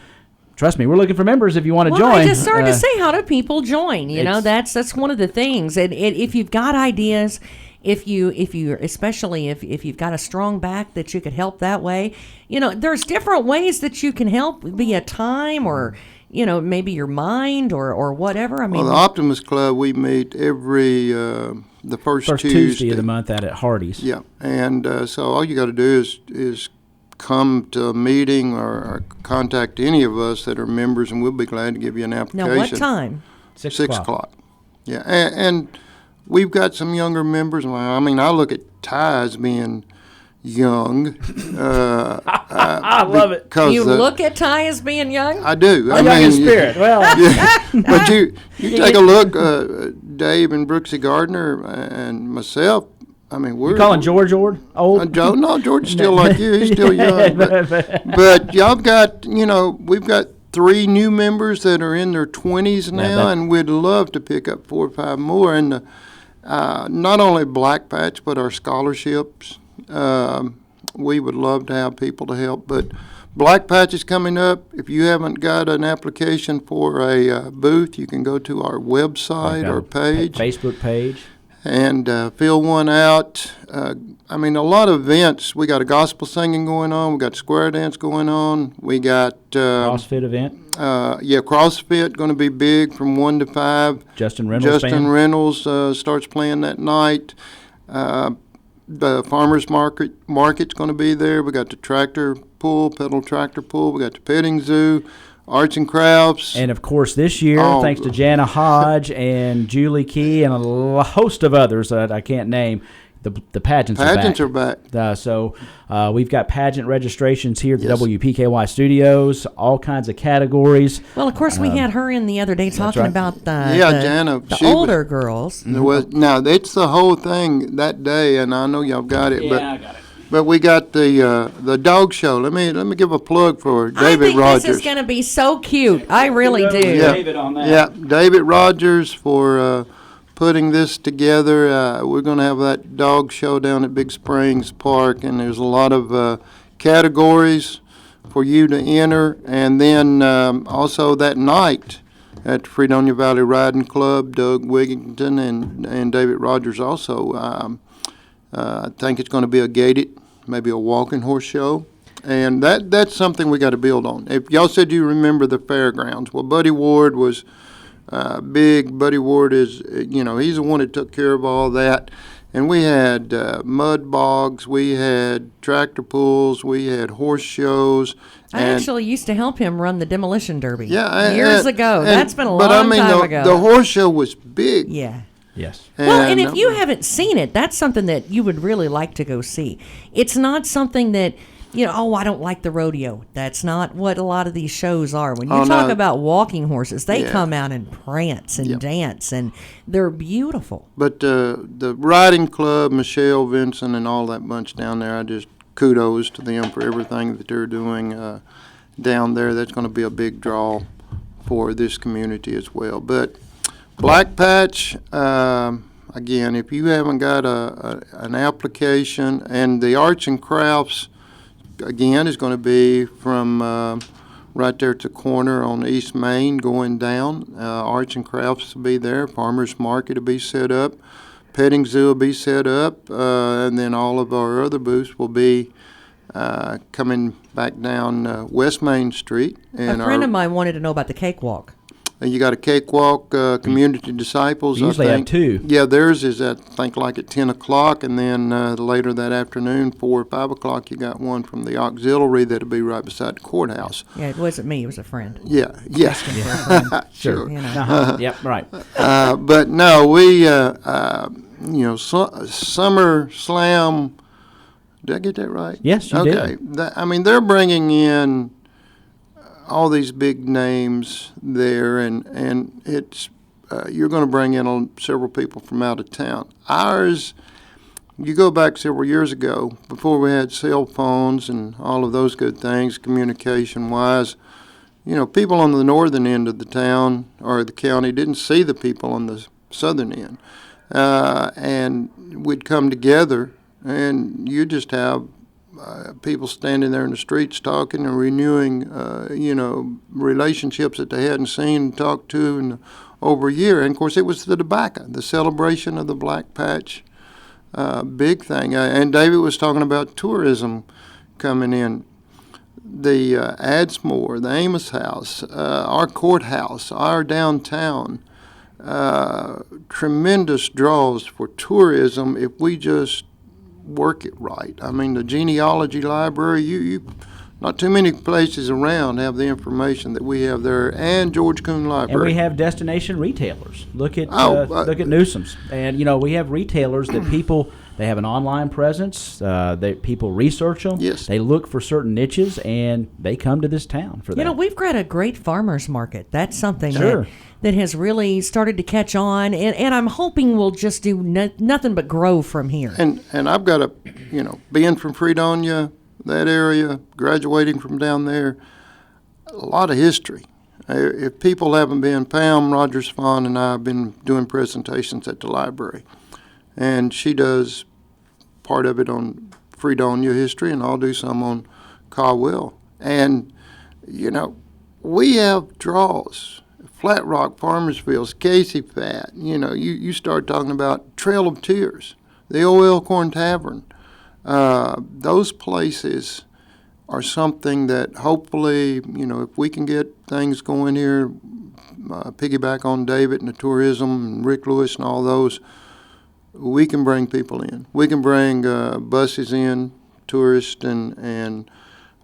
trust me, we're looking for members if you want to join. I just started to say, how do people join? That's one of the things. And if you've got ideas, especially if you've got a strong back that you could help that way, there's different ways that you can help via time or, maybe your mind or whatever. I mean, the Optimist Club, we meet every the first Tuesday of the month out at Hardee's. Yeah, and so all you got to do is come to a meeting or contact any of us that are members, and we'll be glad to give you an application. Now, what time? 6 o'clock. Yeah, and we've got some younger members. I look at Ty as being young. I love it. You look at Ty as being young? I do. Young in spirit. Well, yeah. But you take a look, Dave and Brooksy Gardner and myself, I mean, we're You calling George old? Joe? No, George's still like you. He's still young. But y'all got, we've got 3 new members that are in their 20s now, and we'd love to pick up 4 or 5 more. And not only Black Patch, but our scholarships. We would love to have people to help. But Black Patch is coming up. If you haven't got an application for a booth, you can go to our website or page. Facebook page. And fill one out. A lot of events. We got a gospel singing going on. We got square dance going on. We got CrossFit event. CrossFit going to be big from 1 to 5. Justin Reynolds starts playing that night. The farmers market's going to be there. We got the tractor pull, pedal tractor pull. We got the petting zoo. Arts and crafts. And, of course, this year, thanks to Jana Hodge and Julie Key and a host of others that I can't name, the pageants are back. Pageants are back. So we've got pageant registrations here at the WPKY studios, all kinds of categories. Well, of course, we had her in the other day talking about Jana, the older girls. Now, it's the whole thing that day, and I know y'all got it. I got it. But we got the dog show. Let me give a plug for David I think Rogers. This is going to be so cute. I really do. David on that. Yeah, David Rogers for putting this together. We're going to have that dog show down at Big Springs Park, and there's a lot of categories for you to enter. And then also that night at the Fredonia Valley Riding Club, Doug Wigington and David Rogers also. I think it's going to be a gated, maybe a walking horse show. And that's something we got to build on. If y'all said you remember the fairgrounds, well, Buddy Ward was big. Buddy Ward is, he's the one that took care of all that. And we had mud bogs, we had tractor pulls, we had horse shows. I actually used to help him run the demolition derby years ago. That's been a long time ago. The horse show was big. Yeah. Yes. And if you haven't seen it, that's something that you would really like to go see. It's not something that, I don't like the rodeo. That's not what a lot of these shows are. When you talk about walking horses, they come out and prance and dance, and they're beautiful. But the riding club, Michelle, Vincent, and all that bunch down there, I just kudos to them for everything that they're doing down there. That's going to be a big draw for this community as well. But Black Patch, again, if you haven't got an application, and the arts and crafts, again, is going to be from right there at the corner on East Main going down. Arts and crafts will be there. Farmers market will be set up. Petting zoo will be set up. And then all of our other booths will be coming back down West Main Street. And a friend of mine wanted to know about the cakewalk. You got a cakewalk, Community Disciples. You usually have 2. Yeah, theirs is at, I think, like at 10 o'clock, and then later that afternoon, 4 or 5 o'clock, you got one from the auxiliary that'll be right beside the courthouse. Yeah, it wasn't me, it was a friend. Yeah. Sure. Yep, right. But no, we, Summer Slam, did I get that right? Yes, you did. Okay. They're bringing in all these big names there, and it's you're going to bring in several people from out of town. Ours, you go back several years ago, before we had cell phones and all of those good things, communication-wise, people on the northern end of the town or the county didn't see the people on the southern end. And we'd come together, and you just have people standing there in the streets talking and renewing, relationships that they hadn't seen and talked to in over a year. And, of course, it was the tobacco, the celebration of the Black Patch, big thing. And David was talking about tourism coming in. The Adsmore, the Amos House, our courthouse, our downtown, tremendous draws for tourism if we just work it right. The genealogy library, you not too many places around have the information that we have there, and George Coon Library. And we have destination retailers. Look at Newsom's, and we have retailers that people. They have an online presence. People research them. Yes. They look for certain niches, and they come to this town for that. We've got a great farmers market. That's something Sure. that has really started to catch on, and I'm hoping we'll just do nothing but grow from here. And I've got a, being from Fredonia, that area, graduating from down there, a lot of history. If people haven't been, Pam Rogers Fawn and I have been doing presentations at the library. And she does part of it on Fredonia history, and I'll do some on Caldwell. And, we have draws. Flat Rock, Farmersville, Casey Fat. You start talking about Trail of Tears, the Old Elkhorn Tavern. Those places are something that hopefully, if we can get things going here, piggyback on David and the tourism and Rick Lewis and all those, we can bring people in. We can bring buses in, tourists, and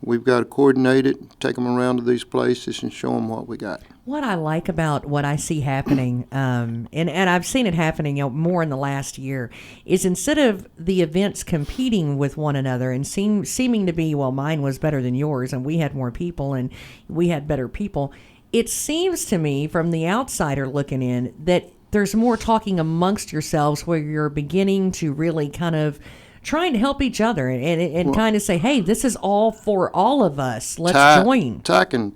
we've got to coordinate it, take them around to these places and show them what we got. What I like about what I see happening, and I've seen it happening more in the last year, is instead of the events competing with one another and seeming to be, well, mine was better than yours and we had more people and we had better people, it seems to me from the outsider looking in that there's more talking amongst yourselves where you're beginning to really kind of trying to help each other and kind of say, hey, this is all for all of us. Let's join. Ty can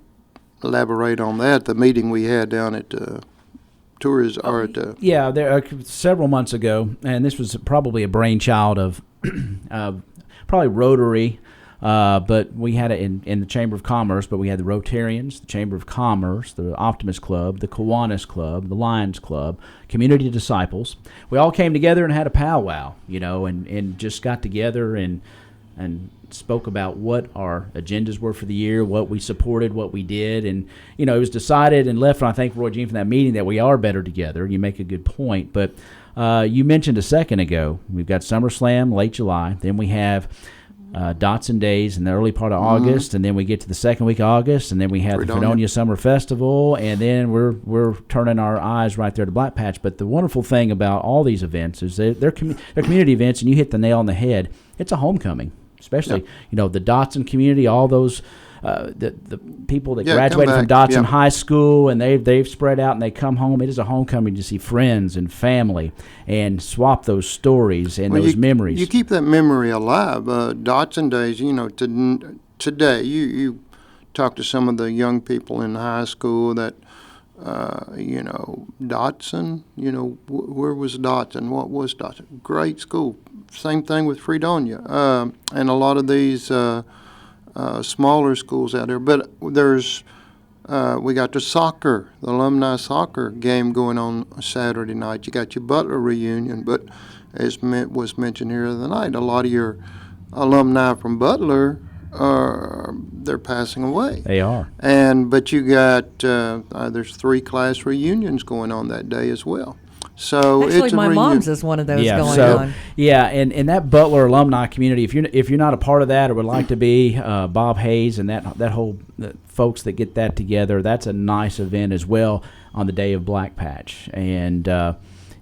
elaborate on that. The meeting we had down at Tourism or at yeah, there several months ago, and this was probably a brainchild of probably Rotary. But we had it in the Chamber of Commerce, but we had the Rotarians, the Chamber of Commerce, the Optimist Club, the Kiwanis Club, the Lions Club, Community Disciples. We all came together and had a powwow, and just got together and spoke about what our agendas were for the year, what we supported, what we did. And, it was decided and left, and I thank Roy Jean for that meeting, that we are better together. You make a good point. But you mentioned a second ago, we've got SummerSlam, late July. Then we have Dotson Days in the early part of August, and then we get to the second week of August, and then we have the Fredonia Summer Festival, and then we're turning our eyes right there to Black Patch. But the wonderful thing about all these events is they're community events, and you hit the nail on the head. It's a homecoming, especially the Dotson community, all those the people that graduated from Dotson High School, and they've spread out and they come home. It is a homecoming to see friends and family and swap those stories and those memories. You keep that memory alive. Dotson Days, today you talk to some of the young people in high school that, Dotson, where was Dotson? What was Dotson? Great school. Same thing with Fredonia. And a lot of these smaller schools out there. But there's, we got the alumni soccer game going on Saturday night. You got your Butler reunion, but as was mentioned here the other night, a lot of your alumni from Butler, they're passing away. They are. But you got, there's 3 class reunions going on that day as well. So actually, it's a my mom's is one of those going on. Yeah, and that Butler alumni community, if you're not a part of that or would like to be, Bob Hayes and that whole folks that get that together, that's a nice event as well on the day of Black Patch, and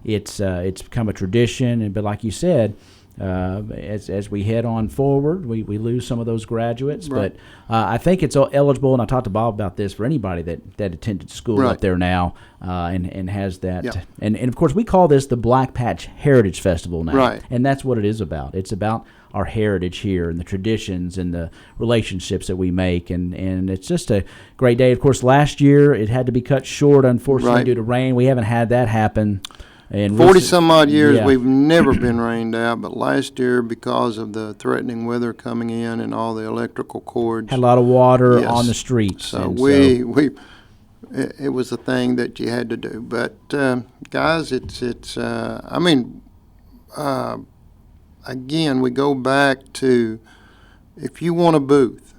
it's become a tradition. But like you said, as we head on forward, we lose some of those graduates, right. But I think it's eligible, and I talked to Bob about this, for anybody that attended school right. up there now and has that. Yeah. And of course, we call this the Black Patch Heritage Festival now, right. And that's what it is about. It's about our heritage here and the traditions and the relationships that we make, and it's just a great day. Of course, last year it had to be cut short, unfortunately, right. due to rain. We haven't had that happen. And 40-some-odd years, we've never been rained out, but last year, because of the threatening weather coming in and all the electrical cords, had a lot of water on the streets. So it was a thing that you had to do. But guys, again, we go back to, if you want a booth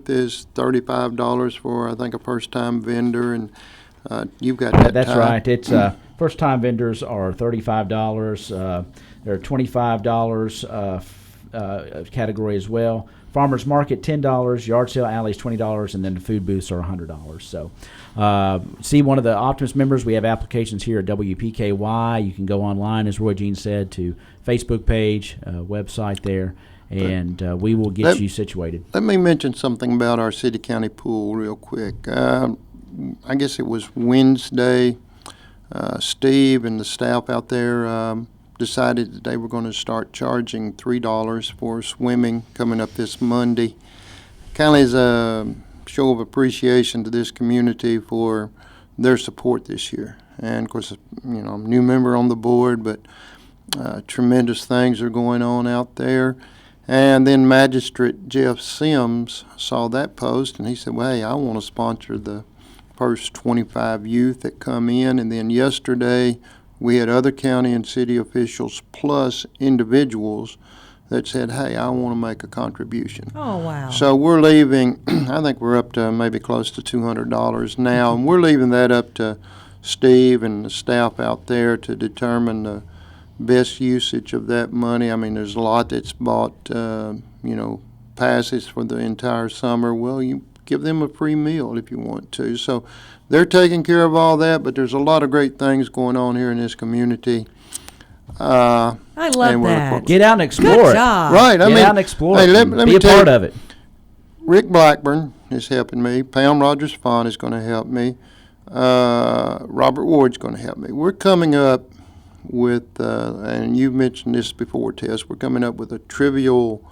is $35 for, I think, a first-time vendor, and you've got that. That's right. It's first-time vendors are $35. They're $25 category as well. Farmers Market, $10. Yard sale alleys, $20. And then the food booths are $100. So see one of the Optimist members. We have applications here at WPKY. You can go online, as Roy Jean said, to Facebook page, website there, and we will get you situated. Let me mention something about our city-county pool real quick. I guess it was Wednesday. Steve and the staff out there decided that they were going to start charging $3 for swimming coming up this Monday. Kind of as a show of appreciation to this community for their support this year. And of course, I'm a new member on the board, but tremendous things are going on out there. And then Magistrate Jeff Sims saw that post, and he said, well, hey, I want to sponsor the first 25 youth that come in. And then yesterday, we had other county and city officials plus individuals that said, hey, I want to make a contribution. Oh, wow. So we're leaving, I think we're up to maybe close to $200 now, and we're leaving that up to Steve and the staff out there to determine the best usage of that money. I mean, there's a lot that's bought, passes for the entire summer. Well, you give them a free meal if you want to. So they're taking care of all that, but there's a lot of great things going on here in this community. I love that. Get out and explore Good it. job. Right. Get out and explore it. Let Be me a tell part you, of it. Rick Blackburn is helping me. Pam Rogers-Font is going to help me. Robert Ward's going to help me. We're coming up with, and you've mentioned this before, Tess, we're coming up with a trivial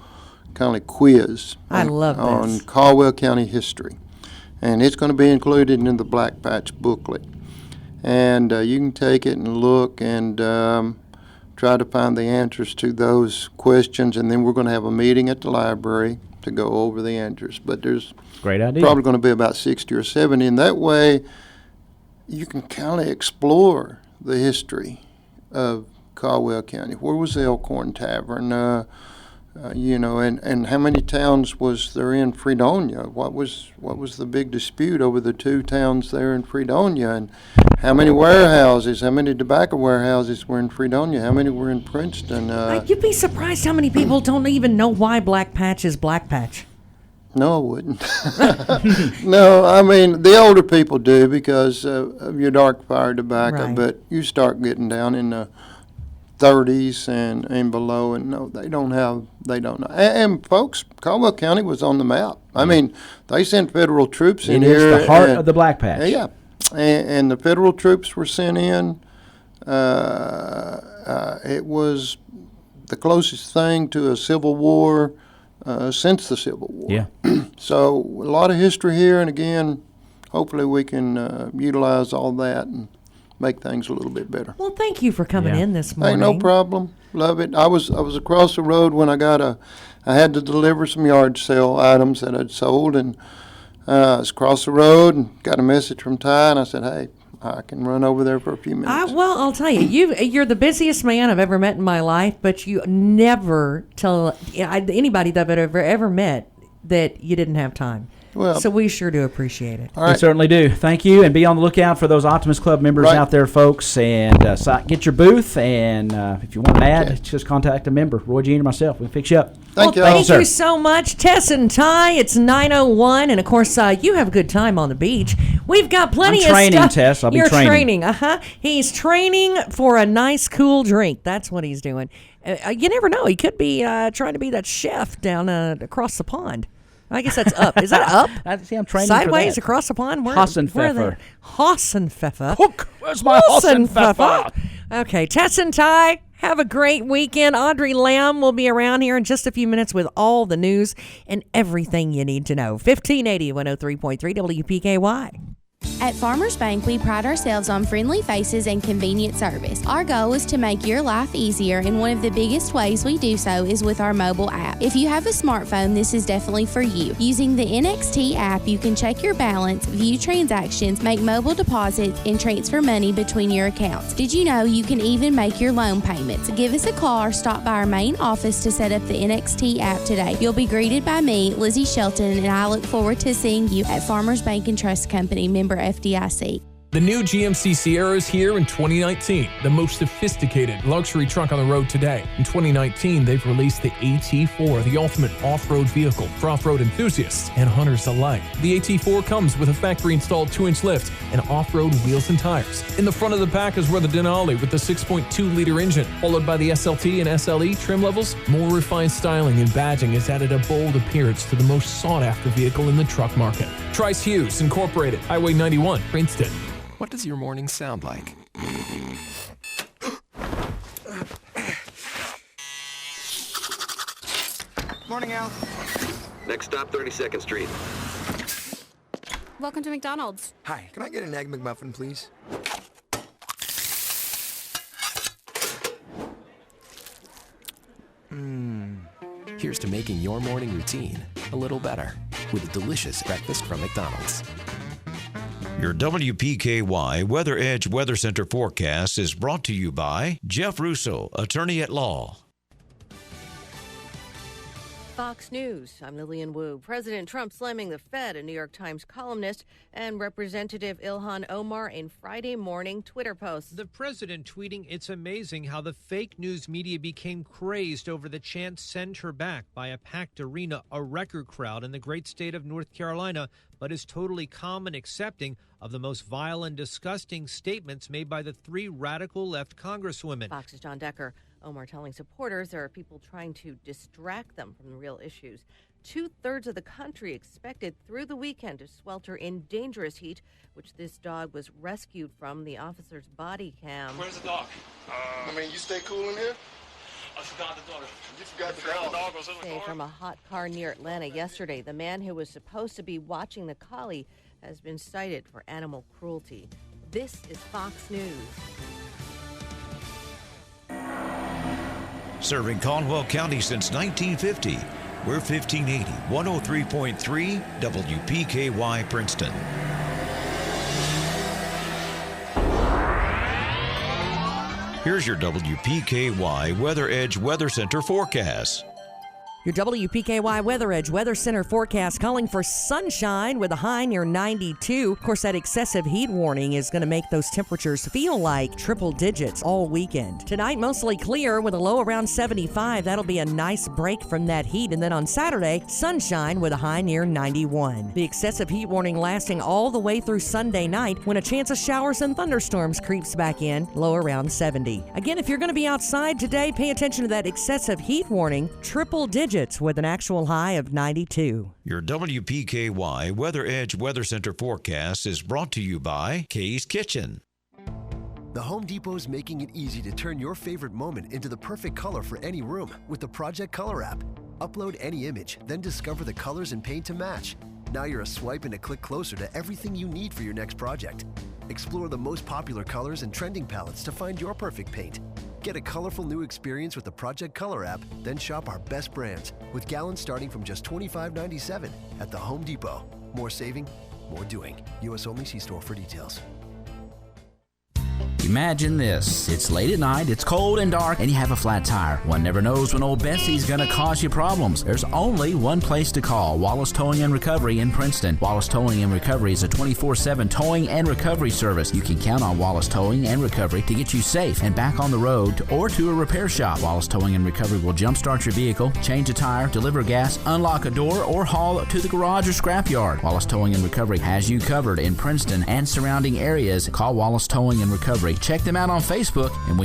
kind of quiz on Caldwell County history. And it's going to be included in the Black Patch booklet. And you can take it and look and try to find the answers to those questions. And then we're going to have a meeting at the library to go over the answers. But there's great idea. Probably going to be about 60 or 70. And that way you can kind of explore the history of Caldwell County. Where was the Elkhorn Tavern? And how many towns was there in Fredonia? What was the big dispute over the two towns there in Fredonia? And how many warehouses, how many tobacco warehouses were in Fredonia? How many were in Princeton? You'd be surprised how many people don't even know why Black Patch is Black Patch. No, I wouldn't. No, I mean, the older people do because of your dark fire tobacco, Right. But you start getting down in the 30s and below, and no, they don't know. And folks, Caldwell County was on the map. I mean, they sent federal troops in here. It is the heart of the Black Patch. Yeah, and the federal troops were sent in. It was the closest thing to a civil war since the Civil War. Yeah. So a lot of history here, and again, hopefully we can utilize all that and make things a little bit better. Well, thank you for coming in this morning. Hey, no problem. Love it. I was across the road when I had to deliver some yard sale items that I'd sold, and I was across the road and got a message from Ty, and I said, hey, I can run over there for a few minutes. Well, I'll tell you, you're the busiest man I've ever met in my life, but you never tell anybody that I've ever met that you didn't have time. Well, so we sure do appreciate it. All right. We certainly do. Thank you, and be on the lookout for those Optimist Club members out there, folks, and get your booth, and if you want an ad, just contact a member, Roy Jean or myself. We'll fix you up. Thank you so much, Tess and Ty. It's 9:01, and of course, you have a good time on the beach. We've got plenty I'm training, of stuff. Tess. I'll be You're training. He's training for a nice, cool drink. That's what he's doing. You never know. He could be trying to be that chef down across the pond. I guess that's up. Is that up? I'm training Sideways for that. across the pond? Hassenpfeffer. Hassenpfeffer. Cook, where's my Hassenpfeffer? Okay, Tess and Ty, have a great weekend. Audrey Lamb will be around here in just a few minutes with all the news and everything you need to know. 1580 103.3 WPKY. At Farmers Bank, we pride ourselves on friendly faces and convenient service. Our goal is to make your life easier, and one of the biggest ways we do so is with our mobile app. If you have a smartphone, this is definitely for you. Using the NXT app, you can check your balance, view transactions, make mobile deposits, and transfer money between your accounts. Did you know you can even make your loan payments? Give us a call or stop by our main office to set up the NXT app today. You'll be greeted by me, Lizzie Shelton, and I look forward to seeing you at Farmers Bank and Trust Company, member FDIC. The new GMC Sierra is here in 2019, the most sophisticated luxury truck on the road today. In 2019, they've released the AT4, the ultimate off-road vehicle for off-road enthusiasts and hunters alike. The AT4 comes with a factory-installed 2-inch lift and off-road wheels and tires. In the front of the pack is where the Denali with the 6.2-liter engine, followed by the SLT and SLE trim levels. More refined styling and badging has added a bold appearance to the most sought-after vehicle in the truck market. Trice Hughes Incorporated, Highway 91, Princeton. What does your morning sound like? Morning, Al. Next stop, 32nd Street. Welcome to McDonald's. Hi, can I get an Egg McMuffin, please? Here's to making your morning routine a little better with a delicious breakfast from McDonald's. Your WPKY Weather Edge Weather Center forecast is brought to you by Jeff Russo, attorney at law. Fox News, I'm Lillian Wu. President Trump slamming the Fed, a New York Times columnist, and Representative Ilhan Omar in Friday morning Twitter posts. The president tweeting, "It's amazing how the fake news media became crazed over the chant 'Send her back' by a packed arena, a record crowd in the great state of North Carolina, but is totally calm and accepting of the most vile and disgusting statements made by the 3 radical left congresswomen." Fox's John Decker. Omar telling supporters there are people trying to distract them from the real issues. 2/3 of the country expected through the weekend to swelter in dangerous heat, which this dog was rescued from the officer's body cam. Where's the dog? You stay cool in here? I forgot the dog. You forgot the dog was in the car? From a hot car near Atlanta yesterday, the man who was supposed to be watching the collie has been cited for animal cruelty. This is Fox News. Serving Caldwell County since 1950. We're 1580, 103.3 WPKY Princeton. Here's your WPKY Weather Edge Weather Center forecast. Your WPKY Weather Edge Weather Center forecast calling for sunshine with a high near 92. Of course, that excessive heat warning is going to make those temperatures feel like triple digits all weekend. Tonight, mostly clear with a low around 75. That'll be a nice break from that heat. And then on Saturday, sunshine with a high near 91. The excessive heat warning lasting all the way through Sunday night when a chance of showers and thunderstorms creeps back in, low around 70. Again, if you're going to be outside today, pay attention to that excessive heat warning, triple digits with an actual high of 92. Your WPKY Weather Edge Weather Center forecast is brought to you by Kay's Kitchen. The Home Depot is making it easy to turn your favorite moment into the perfect color for any room with the Project Color app. Upload any image, then discover the colors and paint to match. Now you're a swipe and a click closer to everything you need for your next project. Explore the most popular colors and trending palettes to find your perfect paint. Get a colorful new experience with the Project Color app, then shop our best brands with gallons starting from just $25.97 at the Home Depot. More saving, more doing. U.S. only. See store for details. Imagine this. It's late at night, it's cold and dark, and you have a flat tire. One never knows when old Bessie's going to cause you problems. There's only one place to call, Wallace Towing and Recovery in Princeton. Wallace Towing and Recovery is a 24/7 towing and recovery service. You can count on Wallace Towing and Recovery to get you safe and back on the road or to a repair shop. Wallace Towing and Recovery will jumpstart your vehicle, change a tire, deliver gas, unlock a door, or haul to the garage or scrapyard. Wallace Towing and Recovery has you covered in Princeton and surrounding areas. Call Wallace Towing and Recovery. Check them out on Facebook, and